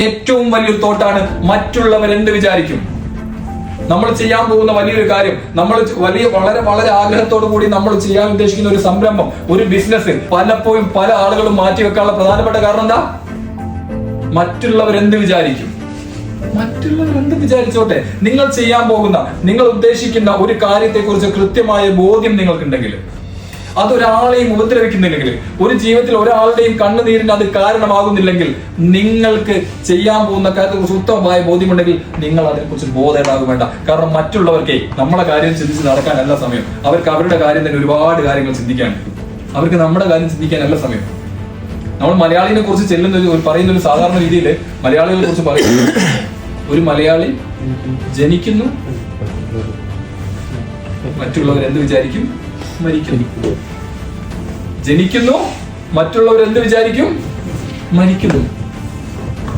ഏറ്റവും വലിയൊരു തോട്ടാണ് മറ്റുള്ളവർ എന്ത് വിചാരിക്കും. നമ്മൾ ചെയ്യാൻ പോകുന്ന വലിയൊരു കാര്യം, നമ്മൾ വളരെ വളരെ ആഗ്രഹത്തോടു കൂടി നമ്മൾ ചെയ്യാൻ ഉദ്ദേശിക്കുന്ന ഒരു സംരംഭം, ഒരു ബിസിനസ്, പലപ്പോഴും പല ആളുകളും മാറ്റിവെക്കാനുള്ള പ്രധാനപ്പെട്ട കാരണം എന്താ? മറ്റുള്ളവർ എന്ത് വിചാരിക്കും. മറ്റുള്ളവർ എന്ത് വിചാരിച്ചോട്ടെ. നിങ്ങൾ ചെയ്യാൻ പോകുന്ന, നിങ്ങൾ ഉദ്ദേശിക്കുന്ന ഒരു കാര്യത്തെ കുറിച്ച് കൃത്യമായ ബോധ്യം നിങ്ങൾക്കുണ്ടെങ്കിൽ, അതൊരാളെയും ഉപദ്രവിക്കുന്നില്ലെങ്കിൽ, ഒരു ജീവിതത്തിൽ ഒരാളുടെയും കണ്ണുനീരിന് അത് കാരണമാകുന്നില്ലെങ്കിൽ, നിങ്ങൾക്ക് ചെയ്യാൻ പോകുന്ന കാര്യത്തെക്കുറിച്ച് ഉത്തമമായ ബോധ്യമുണ്ടെങ്കിൽ നിങ്ങൾ അതിനെക്കുറിച്ച് ബോധേടാകും വേണ്ട. കാരണം മറ്റുള്ളവർക്കേ നമ്മളെ കാര്യം ചിന്തിച്ച് നടക്കാനല്ല സമയം. അവർക്ക് അവരുടെ കാര്യം തന്നെ ഒരുപാട് കാര്യങ്ങൾ ചിന്തിക്കാനുണ്ട്. അവർക്ക് നമ്മുടെ കാര്യം ചിന്തിക്കാനല്ല സമയം. നമ്മൾ മലയാളിനെ കുറിച്ച് പറയുന്ന ഒരു സാധാരണ രീതിയിൽ മലയാളികളെ കുറിച്ച് പറയുന്നത്, ഒരു മലയാളി ജനിക്കുന്നു, മറ്റുള്ളവർ എന്ത് വിചാരിക്കും, മരിക്കുന്നു. ജനിക്കുന്നു, മറ്റുള്ളവർ എന്ത് വിചാരിക്കും, മരിക്കുന്നു.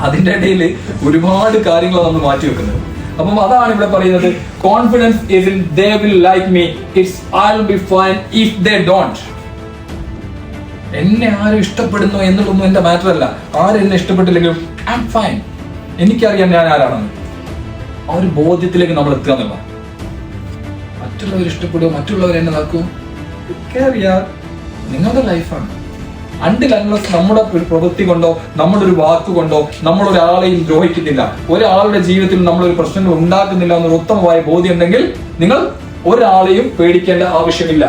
അതിന്റെ ഇടയിൽ ഒരുപാട് കാര്യങ്ങളാണ് നമ്മൾ മാറ്റിവെക്കുന്നത്. അപ്പം അതാണ് ഇവിടെ പറയുന്നത്, confidence is in they will like me, it's I'll be fine if they don't. എന്നെ ആരും ഇഷ്ടപ്പെടുന്നു എന്നുള്ളതൊന്നും എന്റെ മാറ്റർ അല്ല. ആരെന്നെ ഇഷ്ടപ്പെട്ടില്ലെങ്കിലും ഐ ആം ഫൈൻ. എനിക്കറിയാം ഞാൻ ആരാണെന്ന്. ആ ഒരു ബോധ്യത്തിലേക്ക് നമ്മൾ എത്തുക എന്നുള്ള. മറ്റുള്ളവർ ഇഷ്ടപ്പെടുക, മറ്റുള്ളവർ എന്നെ നോക്കും, നിങ്ങളുടെ ലൈഫാണ്. അണ്ടിൽ അൺലെസ് നമ്മുടെ ഒരു പ്രവൃത്തി കൊണ്ടോ നമ്മുടെ ഒരു വാക്കുകൊണ്ടോ നമ്മൾ ഒരാളെയും ദ്രോഹിക്കുന്നില്ല, ഒരാളുടെ ജീവിതത്തിൽ നമ്മളൊരു പ്രശ്നങ്ങൾ ഉണ്ടാക്കുന്നില്ല എന്നൊരു ഉത്തമമായ ബോധ്യം ഉണ്ടെങ്കിൽ നിങ്ങൾ ഒരാളെയും പേടിക്കേണ്ട ആവശ്യമില്ല.